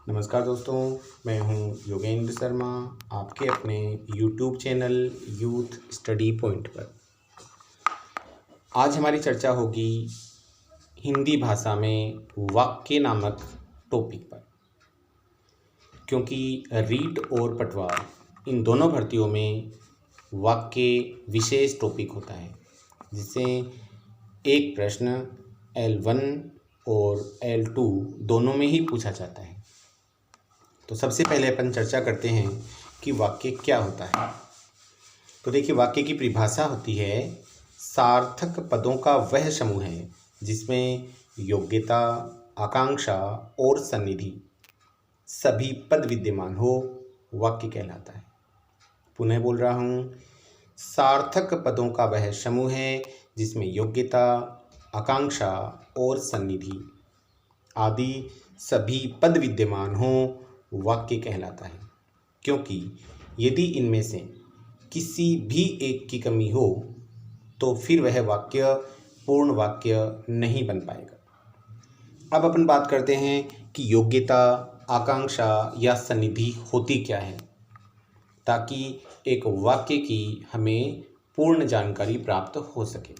नमस्कार दोस्तों, मैं हूं योगेंद्र शर्मा, आपके अपने YouTube channel youth study point पर। आज हमारी चर्चा होगी हिंदी भाषा में वाक्य नामक टॉपिक पर, क्योंकि रीट और पटवार इन दोनों भर्तियों में वाक्य विशेष टॉपिक होता है, जिससे एक प्रश्न L1 और L2 दोनों में ही पूछा जाता है। तो सबसे पहले अपन चर्चा करते हैं कि वाक्य क्या होता है। तो देखिए, वाक्य की परिभाषा होती है सार्थक पदों का वह समूह है जिसमें योग्यता, आकांक्षा और सन्निधि सभी पद विद्यमान हो, वाक्य कहलाता है। पुनः बोल रहा हूँ, सार्थक पदों का वह समूह है जिसमें योग्यता, आकांक्षा और सन्निधि आदि सभी पद विद्यमान हों, वाक्य कहलाता है। क्योंकि यदि इनमें से किसी भी एक की कमी हो तो फिर वह वाक्य पूर्ण वाक्य नहीं बन पाएगा। अब अपन बात करते हैं कि योग्यता, आकांक्षा या सन्निधि होती क्या है, ताकि एक वाक्य की हमें पूर्ण जानकारी प्राप्त हो सके।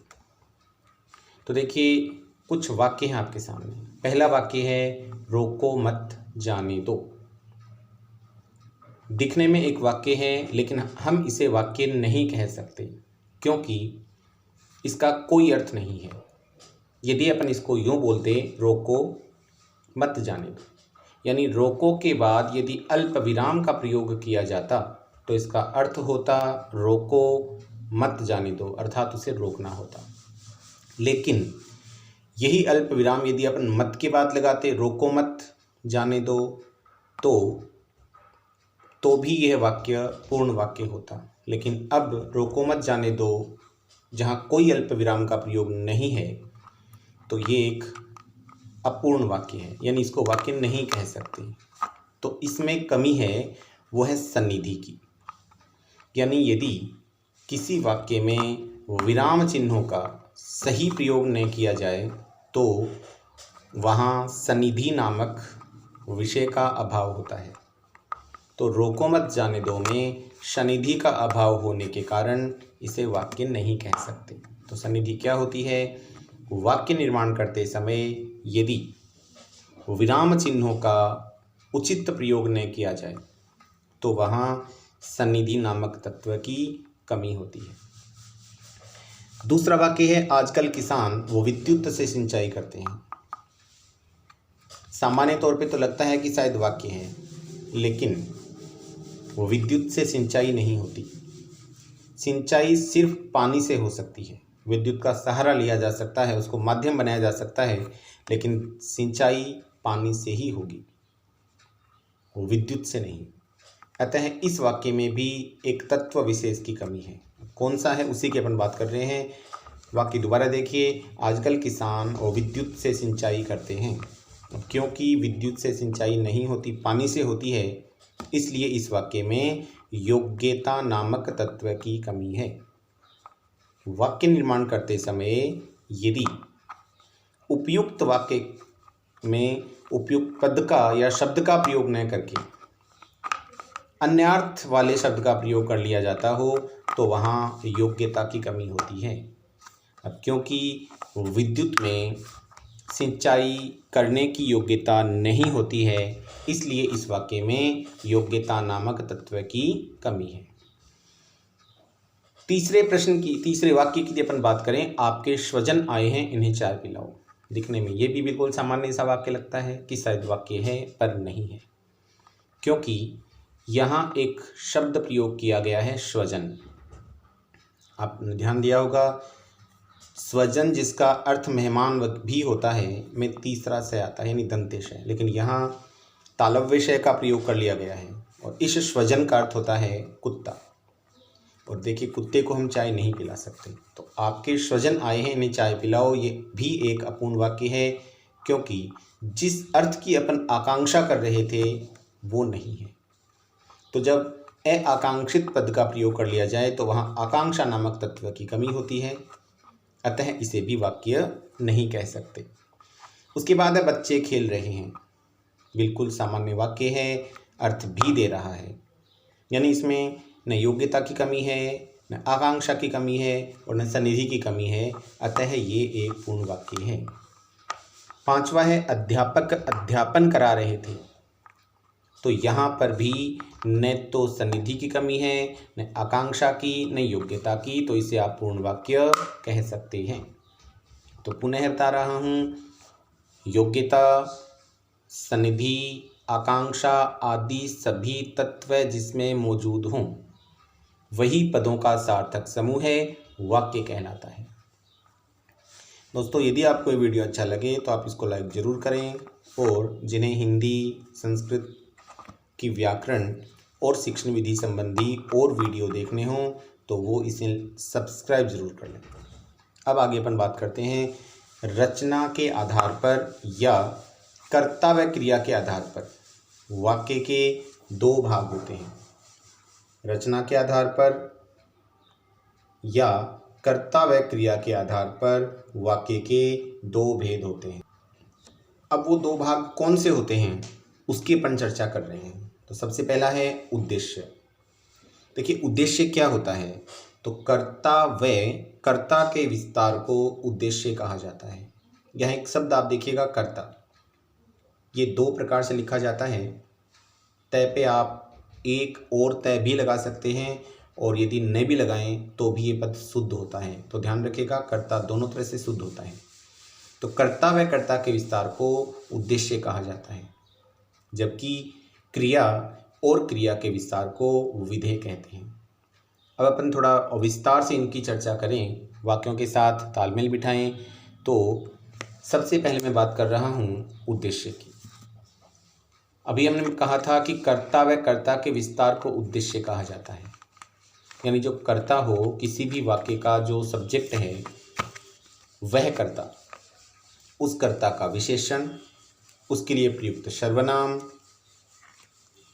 तो देखिए, कुछ वाक्य हैं आपके सामने। पहला वाक्य है रोको मत जाने दो। दिखने में एक वाक्य है, लेकिन हम इसे वाक्य नहीं कह सकते क्योंकि इसका कोई अर्थ नहीं है। यदि अपन इसको यूँ बोलते, रोको मत जाने दो, यानी रोको के बाद यदि अल्प विराम का प्रयोग किया जाता तो इसका अर्थ होता रोको मत जाने दो, अर्थात उसे रोकना होता। लेकिन यही अल्प विराम यदि अपन मत के बाद लगाते, रोको मत जाने दो, तो भी यह वाक्य पूर्ण वाक्य होता। लेकिन अब रोको मत जाने दो, जहाँ कोई अल्प विराम का प्रयोग नहीं है, तो ये एक अपूर्ण वाक्य है, यानी इसको वाक्य नहीं कह सकते। तो इसमें कमी है, वो है सन्निधि की। यानी यदि किसी वाक्य में विराम चिन्हों का सही प्रयोग नहीं किया जाए तो वहाँ सन्निधि नामक विषय का अभाव होता है। तो रोको मत जाने दो में सन्निधि का अभाव होने के कारण इसे वाक्य नहीं कह सकते। तो सन्निधि क्या होती है? वाक्य निर्माण करते समय यदि विराम चिन्हों का उचित प्रयोग न किया जाए तो वहाँ सन्निधि नामक तत्व की कमी होती है। दूसरा वाक्य है आजकल किसान वो विद्युत से सिंचाई करते हैं। सामान्य तौर पे तो लगता है कि शायद वाक्य है, लेकिन वो विद्युत से सिंचाई नहीं होती। सिंचाई सिर्फ पानी से हो सकती है। विद्युत का सहारा लिया जा सकता है, उसको माध्यम बनाया जा सकता है, लेकिन सिंचाई पानी से ही होगी, वो विद्युत से नहीं। अतः इस वाक्य में भी एक तत्व विशेष की कमी है। कौन सा है, उसी की अपन बात कर रहे हैं। वाक्य दोबारा देखिए, आजकल किसान और विद्युत से सिंचाई करते हैं। क्योंकि विद्युत से सिंचाई नहीं होती, पानी से होती है, इसलिए इस वाक्य में योग्यता नामक तत्व की कमी है। वाक्य निर्माण करते समय यदि उपयुक्त वाक्य में उपयुक्त पद का या शब्द का प्रयोग न करके अन्यार्थ वाले शब्द का प्रयोग कर लिया जाता हो तो वहाँ योग्यता की कमी होती है। अब क्योंकि विद्युत में सिंचाई करने की योग्यता नहीं होती है, इसलिए इस वाक्य में योग्यता नामक तत्व की कमी है। तीसरे वाक्य की अपन बात करें, आपके स्वजन आए हैं, इन्हें चाय पिलाओ। दिखने में ये भी बिल्कुल सामान्य सा वाक्य लगता है कि शायद वाक्य है, पर नहीं है, क्योंकि यहाँ एक शब्द प्रयोग किया गया है स्वजन। आपने ध्यान दिया होगा, स्वजन जिसका अर्थ मेहमान भी होता है में तीसरा से आता है, यानी दंतेश है, लेकिन यहाँ तालव्य शय का प्रयोग कर लिया गया है और इस स्वजन का अर्थ होता है कुत्ता। और देखिए, कुत्ते को हम चाय नहीं पिला सकते। तो आपके स्वजन आए हैं, इन्हें चाय पिलाओ, ये भी एक अपूर्ण वाक्य है, क्योंकि जिस अर्थ की अपन आकांक्षा कर रहे थे वो नहीं है। तो जब अआकांक्षित पद का प्रयोग कर लिया जाए तो वहाँ आकांक्षा नामक तत्व की कमी होती है, अतः इसे भी वाक्य नहीं कह सकते। उसके बाद है बच्चे खेल रहे हैं। बिल्कुल सामान्य वाक्य है, अर्थ भी दे रहा है। यानी इसमें न योग्यता की कमी है, न आकांक्षा की कमी है और न सनिधि की कमी है, अतः ये एक पूर्ण वाक्य है। पांचवा है अध्यापक अध्यापन करा रहे थे। तो यहाँ पर भी न तो सनिधि की कमी है, न आकांक्षा की, न योग्यता की, तो इसे आप पूर्ण वाक्य कह सकते हैं। तो पुनः बता रहा हूँ, योग्यता, सनिधि, आकांक्षा आदि सभी तत्व जिसमें मौजूद हों वही पदों का सार्थक समूह है, वाक्य कहलाता है। दोस्तों, यदि आपको ये वीडियो अच्छा लगे तो आप इसको लाइक ज़रूर करें और जिन्हें हिंदी, संस्कृत की व्याकरण और शिक्षण विधि संबंधी और वीडियो देखने हों तो वो इसे सब्सक्राइब ज़रूर कर लें। अब आगे अपन बात करते हैं, रचना के आधार पर या कर्ता व क्रिया के आधार पर वाक्य के दो भाग होते हैं। रचना के आधार पर या कर्ता व क्रिया के आधार पर वाक्य के दो भेद होते हैं। अब वो दो भाग कौन से होते हैं उसकी अपन चर्चा कर रहे हैं। तो सबसे पहला है उद्देश्य। देखिए, उद्देश्य क्या होता है? तो कर्ता व कर्ता के विस्तार को उद्देश्य कहा जाता है। यहाँ एक शब्द आप देखिएगा, कर्ता। ये दो प्रकार से लिखा जाता है। तय पे आप एक और तय भी लगा सकते हैं और यदि न भी लगाएं तो भी ये पद शुद्ध होता है। तो ध्यान रखिएगा, कर्ता दोनों तरह से शुद्ध होता है। तो कर्ता व कर्ता के विस्तार को उद्देश्य कहा जाता है, जबकि क्रिया और क्रिया के विस्तार को विधेय कहते हैं। अब अपन थोड़ा विस्तार से इनकी चर्चा करें, वाक्यों के साथ तालमेल बिठाएं। तो सबसे पहले मैं बात कर रहा हूँ उद्देश्य की। अभी हमने कहा था कि कर्ता व कर्ता के विस्तार को उद्देश्य कहा जाता है। यानी जो कर्ता हो, किसी भी वाक्य का जो सब्जेक्ट है वह कर्ता, उस कर्ता का विशेषण, उसके लिए प्रयुक्त सर्वनाम,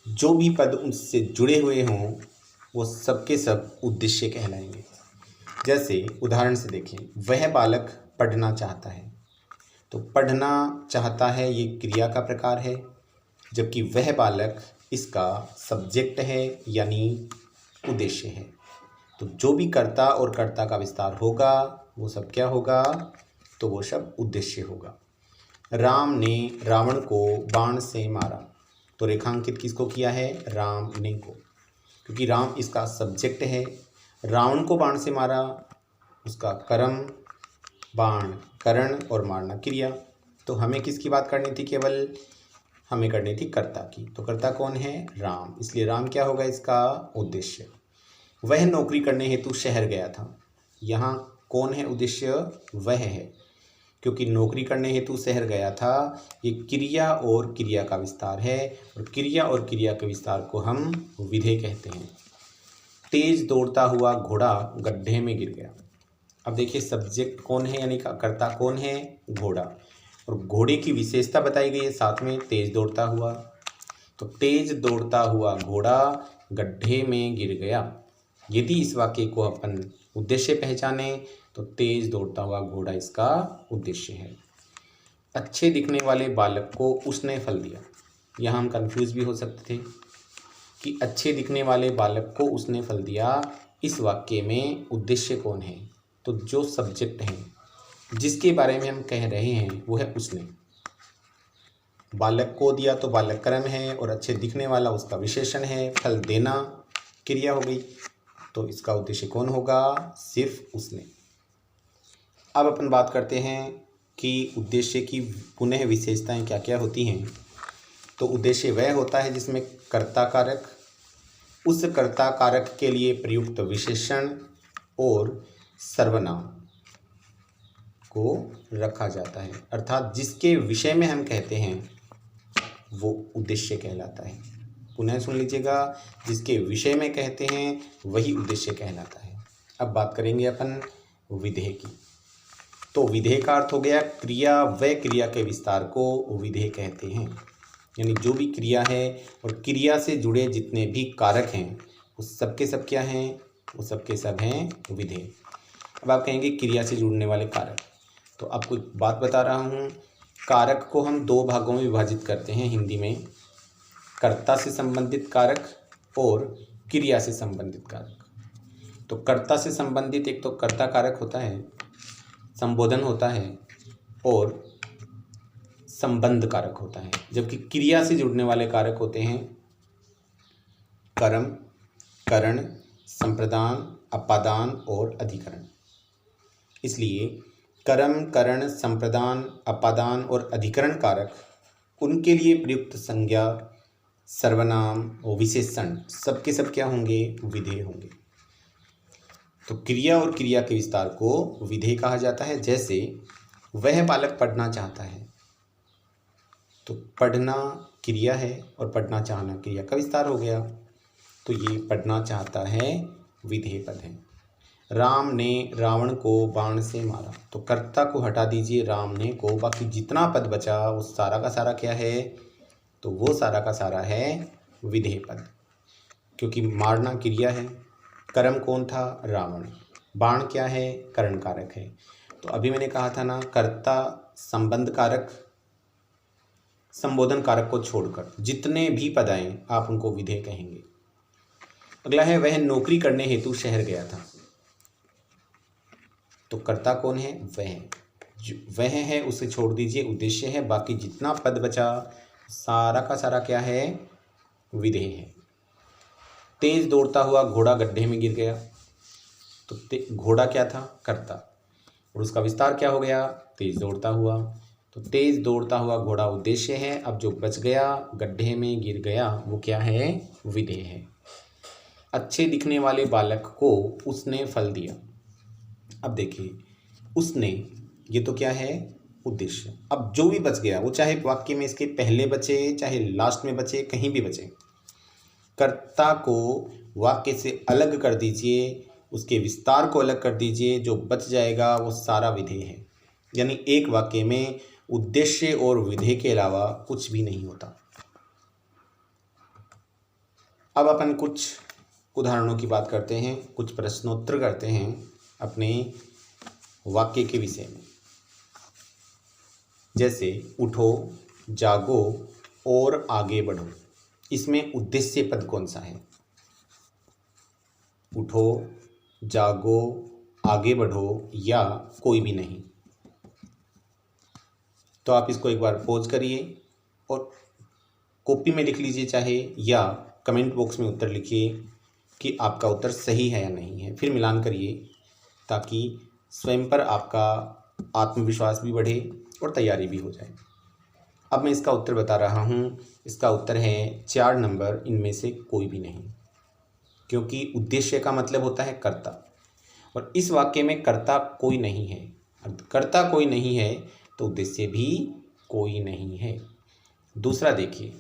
जो भी पद उससे जुड़े हुए हों वो सबके सब उद्देश्य कहलाएंगे। जैसे उदाहरण से देखें, वह बालक पढ़ना चाहता है। तो पढ़ना चाहता है ये क्रिया का प्रकार है, जबकि वह बालक इसका सब्जेक्ट है यानी उद्देश्य है। तो जो भी कर्ता और कर्ता का विस्तार होगा वो सब क्या होगा? तो वो सब उद्देश्य होगा। राम ने रावण को बाण से मारा। तो रेखांकित किसको किया है? राम ने को, क्योंकि राम इसका सब्जेक्ट है। रावण को बाण से मारा, उसका कर्म, बाण करण और मारना क्रिया। तो हमें किसकी बात करनी थी? केवल हमें करनी थी कर्ता की। तो कर्ता कौन है? राम। इसलिए राम क्या होगा? इसका उद्देश्य। वह नौकरी करने हेतु शहर गया था। यहाँ कौन है उद्देश्य? वह है, क्योंकि नौकरी करने हेतु शहर गया था ये क्रिया और क्रिया का विस्तार है, और क्रिया और क्रिया के विस्तार को हम विधेय कहते हैं। तेज दौड़ता हुआ घोड़ा गड्ढे में गिर गया। अब देखिए, सब्जेक्ट कौन है यानी कर्ता कौन है? घोड़ा। और घोड़े की विशेषता बताई गई है साथ में, तेज दौड़ता हुआ। तो तेज दौड़ता हुआ घोड़ा गड्ढे में गिर गया। यदि इस वाक्य को अपन उद्देश्य पहचाने तो तेज दौड़ता हुआ घोड़ा इसका उद्देश्य है। अच्छे दिखने वाले बालक को उसने फल दिया। यहाँ हम कंफ्यूज भी हो सकते थे कि अच्छे दिखने वाले बालक को उसने फल दिया, इस वाक्य में उद्देश्य कौन है? तो जो सब्जेक्ट है जिसके बारे में हम कह रहे हैं वो है उसने। बालक को दिया तो बालक कर्म है और अच्छे दिखने वाला उसका विशेषण है। फल देना क्रिया हो गई, तो इसका उद्देश्य कौन होगा? सिर्फ उसने। अब अपन बात करते हैं कि उद्देश्य की पुनः विशेषताएं क्या क्या होती हैं। तो उद्देश्य वह होता है जिसमें कर्ता कारक, उस कर्ता कारक के लिए प्रयुक्त विशेषण और सर्वनाम को रखा जाता है, अर्थात जिसके विषय में हम कहते हैं वो उद्देश्य कहलाता है। पुनः सुन लीजिएगा, जिसके विषय में कहते हैं वही उद्देश्य कहलाता है। अब बात करेंगे अपन विधेय की। तो विधेय का अर्थ हो गया क्रिया व क्रिया के विस्तार को विधेय कहते हैं। यानी जो भी क्रिया है और क्रिया से जुड़े जितने भी कारक हैं वो सबके सब क्या हैं? वो सबके सब हैं विधेय। अब आप कहेंगे क्रिया से जुड़ने वाले कारक, तो आपको एक बात बता रहा हूँ कारक को हम दो भागों में विभाजित करते हैं हिंदी में, कर्ता से संबंधित कारक और क्रिया से संबंधित कारक। तो कर्ता से संबंधित एक तो कर्ता कारक होता है, संबोधन होता है और संबंध कारक होता है, जबकि क्रिया से जुड़ने वाले कारक होते हैं कर्म, करण, संप्रदान, अपादान और अधिकरण। इसलिए कर्म, करण, संप्रदान, अपादान और अधिकरण कारक, उनके लिए प्रयुक्त संज्ञा, सर्वनाम और विशेषण सबके सब क्या होंगे? विधेय होंगे। तो क्रिया और क्रिया के विस्तार को विधेय कहा जाता है। जैसे वह बालक पढ़ना चाहता है, तो पढ़ना क्रिया है और पढ़ना चाहना क्रिया का विस्तार हो गया, तो ये पढ़ना चाहता है विधेय पद है। राम ने रावण को बाण से मारा, तो कर्ता को हटा दीजिए, राम ने को, बाकी जितना पद बचा वो सारा का सारा क्या है? तो वो सारा का सारा है विधेय पद, क्योंकि मारना क्रिया है, कर्म कौन था? रावण, बाण क्या है? करण कारक है। तो अभी मैंने कहा था ना, कर्ता संबंध कारक, संबोधन कारक को छोड़कर जितने भी पद आए आप उनको विधेय कहेंगे। अगला है वह नौकरी करने हेतु शहर गया था, तो कर्ता कौन है? वह, जो वह है उसे छोड़ दीजिए, उद्देश्य है, बाकी जितना पद बचा सारा का सारा क्या है? विधेय है। तेज दौड़ता हुआ घोड़ा गड्ढे में गिर गया, तो घोड़ा क्या था? कर्ता, और उसका विस्तार क्या हो गया? तेज दौड़ता हुआ। तो तेज दौड़ता हुआ घोड़ा उद्देश्य है, अब जो बच गया, गड्ढे में गिर गया, वो क्या है? विधेय है। अच्छे दिखने वाले बालक को उसने फल दिया, अब देखिए उसने, ये तो क्या है? उद्देश्य। अब जो भी बच गया वो चाहे वाक्य में इसके पहले बचे चाहे लास्ट में बचे, कहीं भी बचे, कर्ता को वाक्य से अलग कर दीजिए, उसके विस्तार को अलग कर दीजिए, जो बच जाएगा वो सारा विधेय है। यानी एक वाक्य में उद्देश्य और विधेय के अलावा कुछ भी नहीं होता। अब अपन कुछ उदाहरणों की बात करते हैं, कुछ प्रश्नोत्तर करते हैं अपने वाक्य के विषय में। जैसे उठो, जागो और आगे बढ़ो, इसमें उद्देश्य पद कौन सा है? उठो, जागो, आगे बढ़ो या कोई भी नहीं? तो आप इसको एक बार पॉज करिए और कॉपी में लिख लीजिए चाहे, या कमेंट बॉक्स में उत्तर लिखिए कि आपका उत्तर सही है या नहीं है। फिर मिलान करिए ताकि स्वयं पर आपका आत्मविश्वास भी बढ़े और तैयारी भी हो जाए। अब मैं इसका उत्तर बता रहा हूँ। इसका उत्तर है 4 नंबर, इनमें से कोई भी नहीं, क्योंकि उद्देश्य का मतलब होता है कर्ता, और इस वाक्य में कर्ता कोई नहीं है। कर्ता कोई नहीं है तो उद्देश्य भी कोई नहीं है। दूसरा देखिए,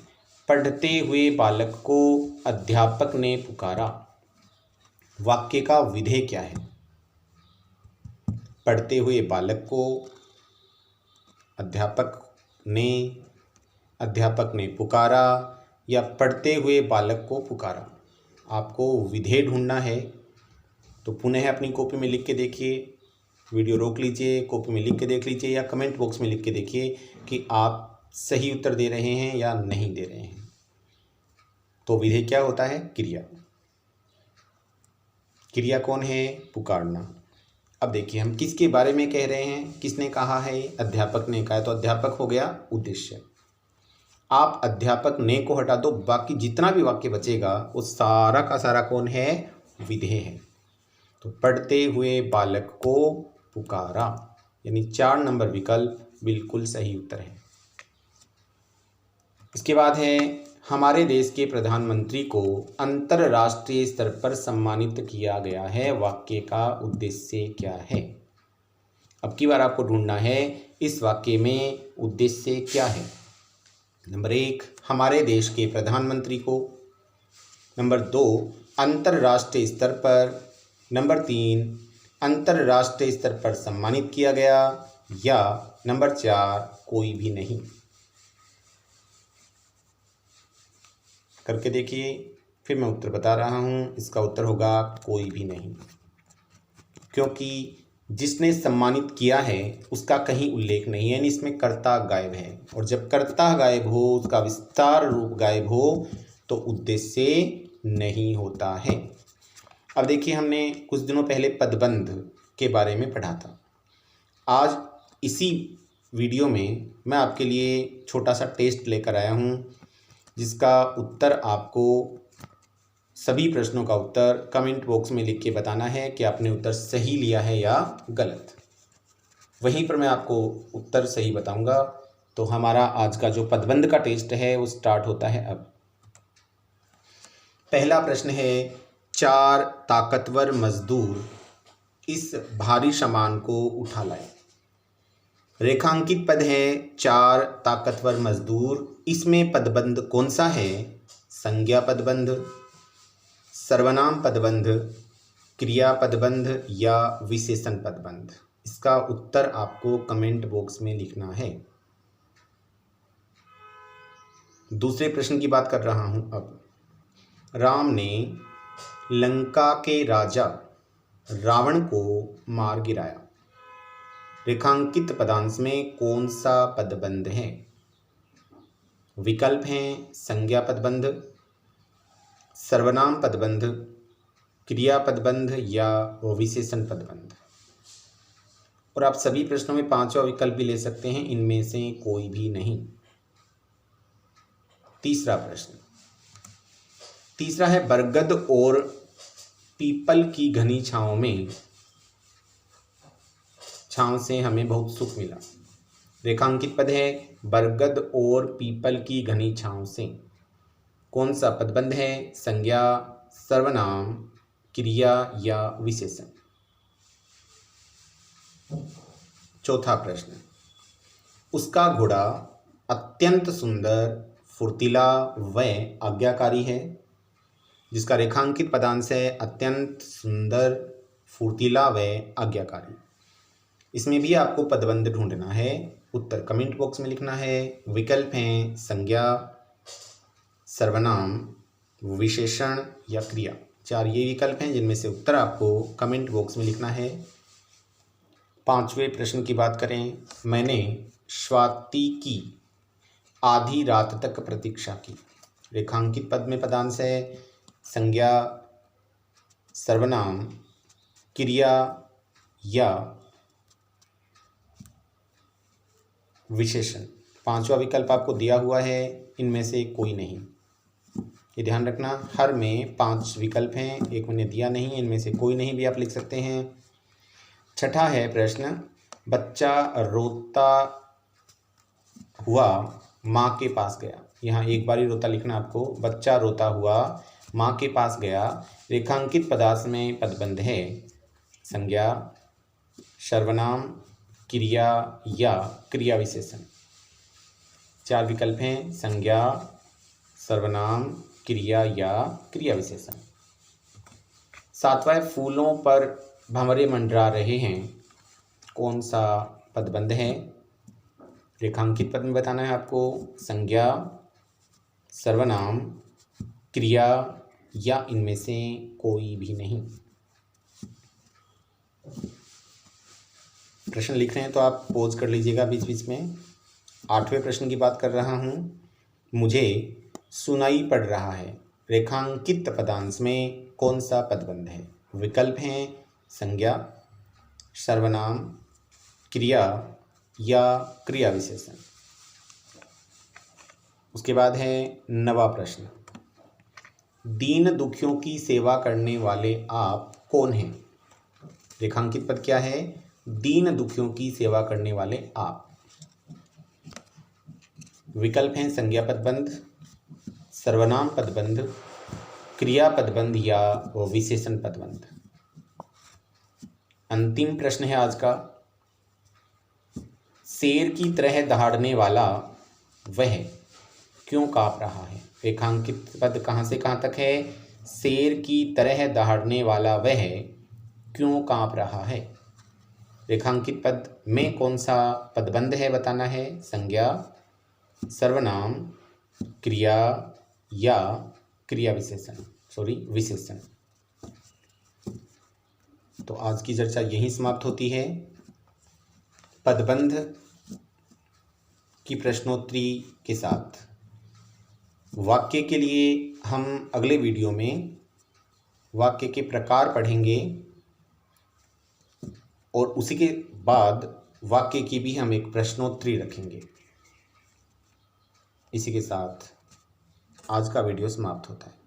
पढ़ते हुए बालक को अध्यापक ने पुकारा, वाक्य का विधेय क्या है? पढ़ते हुए बालक को अध्यापक ने पुकारा या पढ़ते हुए बालक को पुकारा, आपको विधेय ढूंढना है। तो पुनः अपनी कॉपी में लिख के देखिए, वीडियो रोक लीजिए, कॉपी में लिख के देख लीजिए या कमेंट बॉक्स में लिख के देखिए कि आप सही उत्तर दे रहे हैं या नहीं दे रहे हैं। तो विधेय क्या होता है? क्रिया। क्रिया कौन है? पुकारना। अब देखिए हम किसके बारे में कह रहे हैं, किसने कहा है? अध्यापक ने कहा है, तो अध्यापक हो गया उद्देश्य। आप अध्यापक ने को हटा दो, बाकी जितना भी वाक्य बचेगा वो सारा का सारा कौन है? विधेय है। तो पढ़ते हुए बालक को पुकारा, यानी 4 नंबर विकल्प बिल्कुल सही उत्तर है। इसके बाद है हमारे देश के प्रधानमंत्री को अंतर्राष्ट्रीय स्तर पर सम्मानित किया गया है, वाक्य का उद्देश्य क्या है? अब की बार आपको ढूंढना है इस वाक्य में उद्देश्य क्या है। नंबर 1, हमारे देश के प्रधानमंत्री को। नंबर 2, अंतर्राष्ट्रीय स्तर पर। नंबर 3, अंतर्राष्ट्रीय स्तर पर सम्मानित किया गया, या नंबर 4, कोई भी नहीं। करके देखिए, फिर मैं उत्तर बता रहा हूँ। इसका उत्तर होगा कोई भी नहीं, क्योंकि जिसने सम्मानित किया है उसका कहीं उल्लेख नहीं है, यानी इसमें कर्ता गायब है। और जब कर्ता गायब हो, उसका विस्तार रूप गायब हो, तो उद्देश्य नहीं होता है। अब देखिए, हमने कुछ दिनों पहले पदबंध के बारे में पढ़ा था। आज इसी वीडियो में मैं आपके लिए छोटा सा टेस्ट लेकर आया हूँ, जिसका उत्तर आपको, सभी प्रश्नों का उत्तर कमेंट बॉक्स में लिख के बताना है कि आपने उत्तर सही लिया है या गलत। वहीं पर मैं आपको उत्तर सही बताऊंगा। तो हमारा आज का जो पदबंध का टेस्ट है वो स्टार्ट होता है अब। पहला प्रश्न है, 4 ताकतवर मजदूर इस भारी सामान को उठा लाए। रेखांकित पद है 4 ताकतवर मजदूर। इसमें पदबंध कौन सा है? संज्ञा पदबंध, सर्वनाम पदबंध, क्रिया पदबंध या विशेषण पदबंध? इसका उत्तर आपको कमेंट बॉक्स में लिखना है। दूसरे प्रश्न की बात कर रहा हूं अब। राम ने लंका के राजा रावण को मार गिराया। रेखांकित पदांश में कौन सा पदबंध है? विकल्प हैं संज्ञा पदबंध, सर्वनाम पदबंध, क्रिया पदबंध या विशेषण पदबंध। और आप सभी प्रश्नों में पांचवा विकल्प भी ले सकते हैं, इनमें से कोई भी नहीं। तीसरा प्रश्न, तीसरा है, बरगद और पीपल की घनी छांव से हमें बहुत सुख मिला। रेखांकित पद है बरगद और पीपल की घनी छांव से। कौन सा पदबंध है? संज्ञा, सर्वनाम, क्रिया या विशेषण? चौथा प्रश्न, उसका घोड़ा अत्यंत सुंदर, फुर्तीला व आज्ञाकारी है। जिसका रेखांकित पदांश है अत्यंत सुंदर, फुर्तीला व आज्ञाकारी। इसमें भी आपको पदबंध ढूंढना है। उत्तर कमेंट बॉक्स में लिखना है। विकल्प हैं संज्ञा, सर्वनाम, विशेषण या क्रिया। 4 ये विकल्प हैं जिनमें से उत्तर आपको कमेंट बॉक्स में लिखना है। पांचवें प्रश्न की बात करें। मैंने स्वाति की आधी रात तक प्रतीक्षा की। रेखांकित पद में पदांश है संज्ञा, सर्वनाम, क्रिया या विशेषण। पांचवा विकल्प आपको दिया हुआ है, इनमें से कोई नहीं। ये ध्यान रखना, हर में 5 विकल्प हैं, एक मैंने दिया नहीं, इनमें से कोई नहीं भी आप लिख सकते हैं। छठा है प्रश्न, बच्चा रोता हुआ माँ के पास गया। यहाँ एक बार ही रोता लिखना आपको। बच्चा रोता हुआ माँ के पास गया। रेखांकित पदार्थ में पदबंध है संज्ञा, सर्वनाम, क्रिया या क्रिया विशेषण। 4 विकल्प हैं संज्ञा, सर्वनाम, क्रिया या क्रिया विशेषण। सातवां, फूलों पर भंवरे मंडरा रहे हैं। कौन सा पदबंध है? रेखांकित पद में बताना है आपको। संज्ञा, सर्वनाम, क्रिया या इनमें से कोई भी नहीं। प्रश्न लिख रहे हैं तो आप पॉज कर लीजिएगा बीच बीच में। 8वें प्रश्न की बात कर रहा हूँ। मुझे सुनाई पड़ रहा है। रेखांकित पदांश में कौन सा पदबंध है? विकल्प हैं संज्ञा, सर्वनाम, क्रिया या क्रिया विशेषण। उसके बाद है 9वां प्रश्न, दीन दुखियों की सेवा करने वाले आप कौन हैं? रेखांकित पद क्या है? दीन दुखियों की सेवा करने वाले आप। विकल्प हैं संज्ञा पदबंध, सर्वनाम पदबंध, क्रिया पदबंध या विशेषण पदबंध। अंतिम प्रश्न है आज का। शेर की तरह दहाड़ने वाला वह क्यों काँप रहा है? रेखांकित पद कहाँ से कहाँ तक है? शेर की तरह दहाड़ने वाला वह क्यों काँप रहा है। रेखांकित पद में कौन सा पदबंध है बताना है। संज्ञा, सर्वनाम, क्रिया या क्रिया विशेषण, विशेषण। तो आज की चर्चा यहीं समाप्त होती है। पदबंध की प्रश्नोत्तरी के साथ वाक्य के लिए हम अगले वीडियो में वाक्य के प्रकार पढ़ेंगे और उसी के बाद वाक्य की भी हम एक प्रश्नोत्तरी रखेंगे। इसी के साथ आज का वीडियो समाप्त होता है।